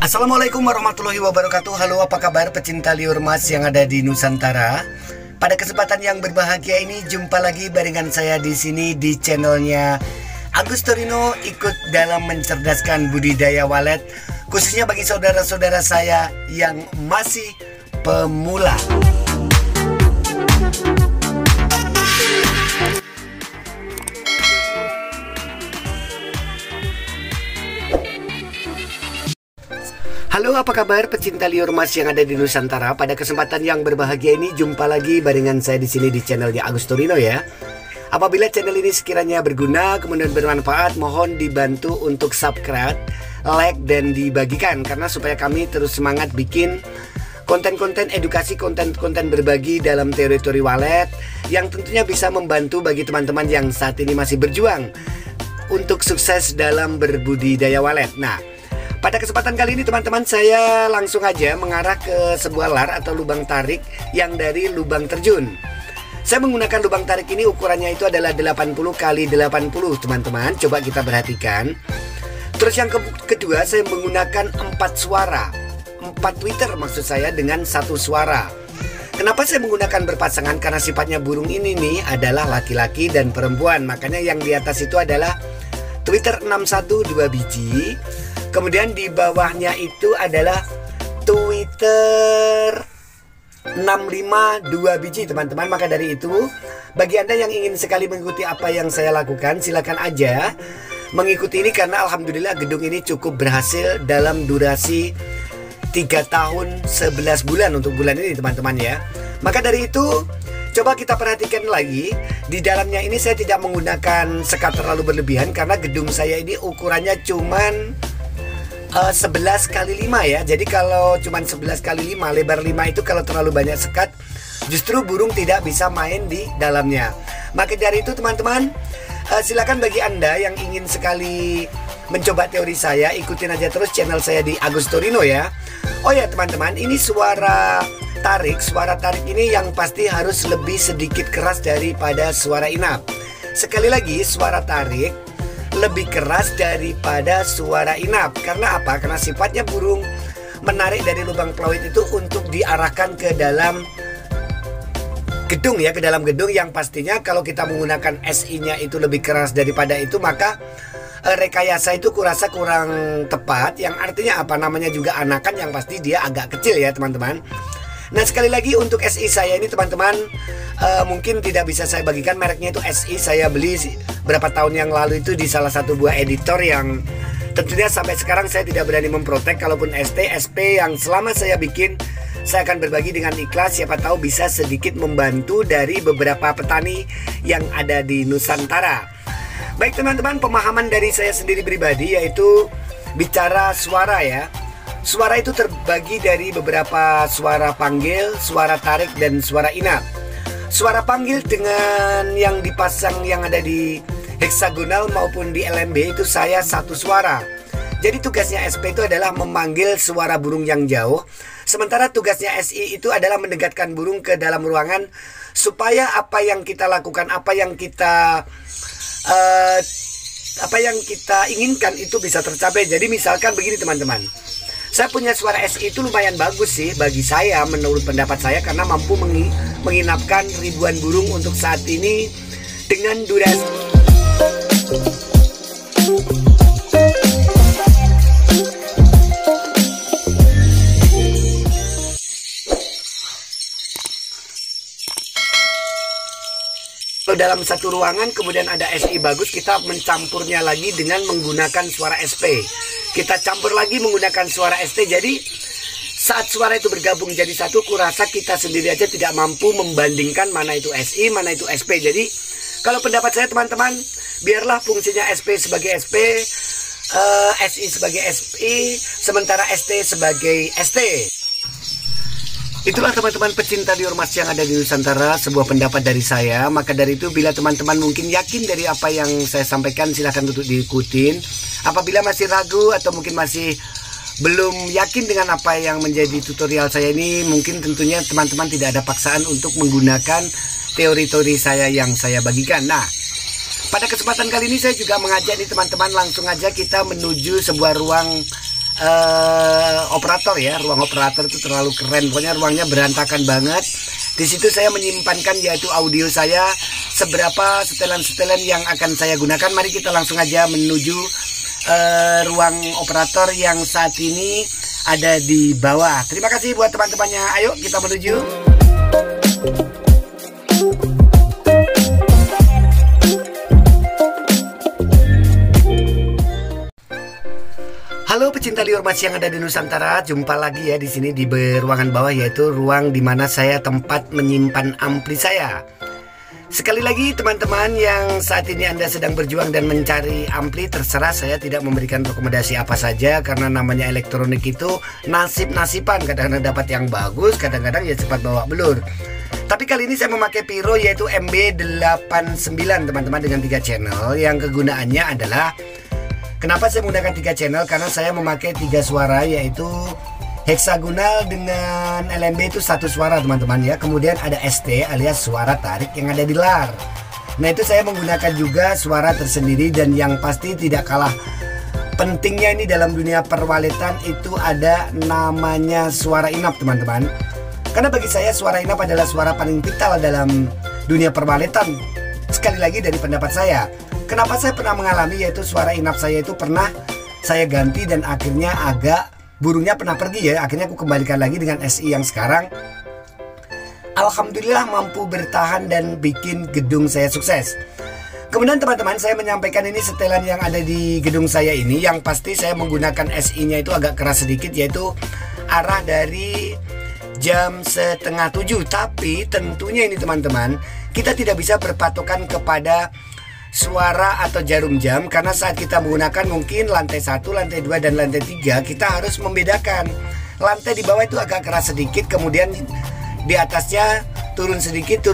Assalamualaikum warahmatullahi wabarakatuh. Halo, apa kabar pecinta liur emas yang ada di Nusantara? Pada kesempatan yang berbahagia ini, jumpa lagi barengan saya di sini di channelnya Agus Torino, ikut dalam mencerdaskan budidaya walet, khususnya bagi saudara-saudara saya yang masih pemula. Halo, apa kabar pecinta liur emas yang ada di Nusantara? Pada kesempatan yang berbahagia ini, jumpa lagi barengan saya di sini di channelnya Agus Torino ya. Apabila channel ini sekiranya berguna, kemudian bermanfaat, mohon dibantu untuk subscribe, like, dan dibagikan, karena supaya kami terus semangat bikin konten-konten edukasi, konten-konten berbagi dalam teori-teori walet yang tentunya bisa membantu bagi teman-teman yang saat ini masih berjuang untuk sukses dalam berbudidaya walet. Nah, pada kesempatan kali ini teman-teman, saya langsung aja mengarah ke sebuah lar atau lubang tarik yang dari lubang terjun. Saya menggunakan lubang tarik ini, ukurannya itu adalah 80 x 80 teman-teman. Coba kita perhatikan. Terus yang kedua, saya menggunakan 4 suara, 4 tweeter maksud saya, dengan 1 suara. Kenapa saya menggunakan berpasangan? Karena sifatnya burung ini nih adalah laki-laki dan perempuan. Makanya yang di atas itu adalah tweeter 61 2 biji. Kemudian di bawahnya itu adalah tweeter 65 2 biji teman-teman. Maka dari itu, bagi Anda yang ingin sekali mengikuti apa yang saya lakukan, silakan aja mengikuti ini, karena alhamdulillah gedung ini cukup berhasil dalam durasi 3 tahun 11 bulan untuk bulan ini teman-teman ya. Maka dari itu, coba kita perhatikan lagi. Di dalamnya ini saya tidak menggunakan sekat terlalu berlebihan, karena gedung saya ini ukurannya cuman 11 x 5 ya. Jadi kalau cuman 11 x 5, lebar 5 itu kalau terlalu banyak sekat, justru burung tidak bisa main di dalamnya. Maka dari itu teman-teman, silakan bagi Anda yang ingin sekali mencoba teori saya, ikutin aja terus channel saya di Agus Torino ya. Oh ya teman-teman, ini suara tarik. Suara tarik ini yang pasti harus lebih sedikit keras daripada suara inap. Sekali lagi, suara tarik lebih keras daripada suara inap. Karena apa? Karena sifatnya burung menarik dari lubang peluit itu untuk diarahkan ke dalam gedung ya, ke dalam gedung, yang pastinya kalau kita menggunakan SI-nya itu lebih keras daripada itu, maka rekayasa itu kurasa kurang tepat. Yang artinya apa? Namanya juga anakan, yang pasti dia agak kecil ya teman-teman. Nah, sekali lagi untuk SI saya ini teman-teman, mungkin tidak bisa saya bagikan. Mereknya itu SI, saya beli berapa tahun yang lalu itu di salah satu buah editor yang tentunya sampai sekarang saya tidak berani memprotek. Kalaupun ST, SP yang selama saya bikin, saya akan berbagi dengan ikhlas. Siapa tahu bisa sedikit membantu dari beberapa petani yang ada di Nusantara. Baik teman-teman, pemahaman dari saya sendiri pribadi yaitu bicara suara ya. Suara itu terbagi dari beberapa suara panggil, suara tarik, dan suara inap. Suara panggil dengan yang dipasang yang ada di heksagonal maupun di LMB itu saya 1 suara. Jadi tugasnya SP itu adalah memanggil suara burung yang jauh. Sementara tugasnya SI itu adalah mendekatkan burung ke dalam ruangan, supaya apa yang kita lakukan, apa yang kita inginkan itu bisa tercapai. Jadi misalkan begini teman-teman, saya punya suara SI itu lumayan bagus sih bagi saya, menurut pendapat saya, karena mampu menginapkan ribuan burung untuk saat ini dengan durasi dalam satu ruangan. Kemudian ada SI bagus, kita mencampurnya lagi dengan menggunakan suara SP. Kita campur lagi menggunakan suara ST. Jadi saat suara itu bergabung jadi satu, kurasa kita sendiri aja tidak mampu membandingkan mana itu SI, mana itu SP. Jadi kalau pendapat saya teman-teman, biarlah fungsinya SP sebagai SP, SI sebagai SI, sementara ST sebagai ST. Itulah teman-teman pecinta liur emas yang ada di Nusantara, sebuah pendapat dari saya. Maka dari itu, bila teman-teman mungkin yakin dari apa yang saya sampaikan, silahkan untuk diikutin. Apabila masih ragu atau mungkin masih belum yakin dengan apa yang menjadi tutorial saya ini, mungkin tentunya teman-teman tidak ada paksaan untuk menggunakan teori-teori saya yang saya bagikan. Nah, pada kesempatan kali ini saya juga mengajak nih teman-teman, langsung aja kita menuju sebuah ruang operator ya. Ruang operator itu terlalu keren, pokoknya ruangnya berantakan banget. Di situ saya menyimpankan yaitu audio saya, seberapa setelan-setelan yang akan saya gunakan. Mari kita langsung aja menuju ruang operator yang saat ini ada di bawah. Terima kasih buat teman-temannya. Ayo kita menuju. Halo pecinta liur mas yang ada di Nusantara, jumpa lagi ya di sini di ruangan bawah, yaitu ruang dimana saya tempat menyimpan ampli saya. Sekali lagi teman-teman yang saat ini Anda sedang berjuang dan mencari ampli, terserah, saya tidak memberikan rekomendasi apa saja karena namanya elektronik itu nasib-nasiban, kadang-kadang dapat yang bagus, kadang-kadang ya cepat bawa belur. Tapi kali ini saya memakai Piro yaitu MB89 teman-teman, dengan 3 channel yang kegunaannya adalah, kenapa saya menggunakan 3 channel? Karena saya memakai 3 suara, yaitu heksagonal dengan LMB itu 1 suara teman-teman ya. Kemudian ada ST alias suara tarik yang ada di lar. Nah itu saya menggunakan juga suara tersendiri, dan yang pasti tidak kalah pentingnya ini dalam dunia perwaletan itu ada namanya suara inap teman-teman. Karena bagi saya suara inap adalah suara paling vital dalam dunia perwaletan. Sekali lagi dari pendapat saya. Kenapa saya pernah mengalami, yaitu suara inap saya itu pernah saya ganti dan akhirnya burungnya pernah pergi ya. Akhirnya aku kembalikan lagi dengan SI yang sekarang. Alhamdulillah mampu bertahan dan bikin gedung saya sukses. Kemudian teman-teman, saya menyampaikan ini setelan yang ada di gedung saya ini. Yang pasti saya menggunakan SI-nya itu agak keras sedikit, yaitu arah dari jam 6:30. Tapi tentunya ini teman-teman, kita tidak bisa berpatokan kepada suara atau jarum jam, karena saat kita menggunakan mungkin lantai 1, lantai 2, dan lantai 3, kita harus membedakan. Lantai di bawah itu agak keras sedikit, kemudian di atasnya turun sedikit,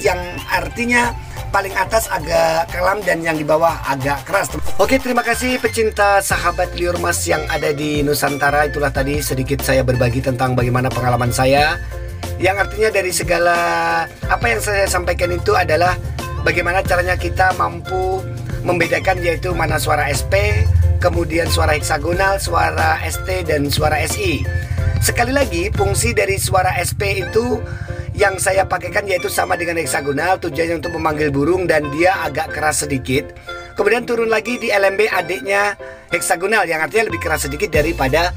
yang artinya paling atas agak kelam dan yang di bawah agak keras. Oke, terima kasih pecinta sahabat liur mas yang ada di Nusantara. Itulah tadi sedikit saya berbagi tentang bagaimana pengalaman saya, yang artinya dari segala apa yang saya sampaikan itu adalah bagaimana caranya kita mampu membedakan, yaitu mana suara SP, kemudian suara heksagonal, suara ST, dan suara SI. Sekali lagi, fungsi dari suara SP itu yang saya pakaikan yaitu sama dengan heksagonal, tujuannya untuk memanggil burung dan dia agak keras sedikit. Kemudian turun lagi di LMB adiknya heksagonal, yang artinya lebih keras sedikit daripada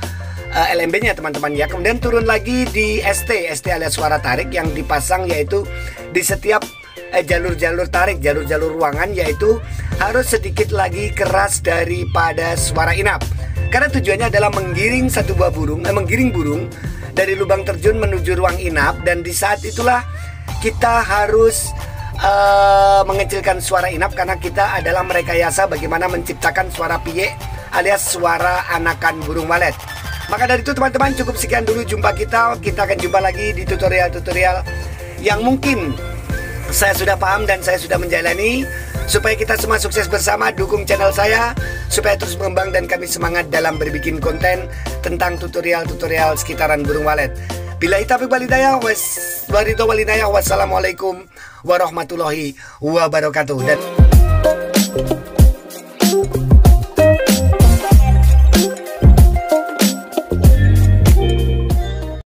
LMB-nya teman-teman ya. Kemudian turun lagi di ST alias suara tarik yang dipasang yaitu di setiap jalur-jalur tarik, jalur-jalur ruangan, yaitu harus sedikit lagi keras daripada suara inap. Karena tujuannya adalah menggiring menggiring burung dari lubang terjun menuju ruang inap, dan di saat itulah kita harus mengecilkan suara inap karena kita adalah merekayasa bagaimana menciptakan suara piye alias suara anakan burung walet. Maka dari itu teman-teman, cukup sekian dulu jumpa kita. Kita akan jumpa lagi di tutorial-tutorial yang mungkin saya sudah paham dan saya sudah menjalani. Supaya kita semua sukses bersama, dukung channel saya supaya terus mengembang dan kami semangat dalam berbikin konten tentang tutorial-tutorial sekitaran burung walet. Billahi taufiq wal hidayah, wassalamualaikum warahmatullahi wabarakatuh. Dan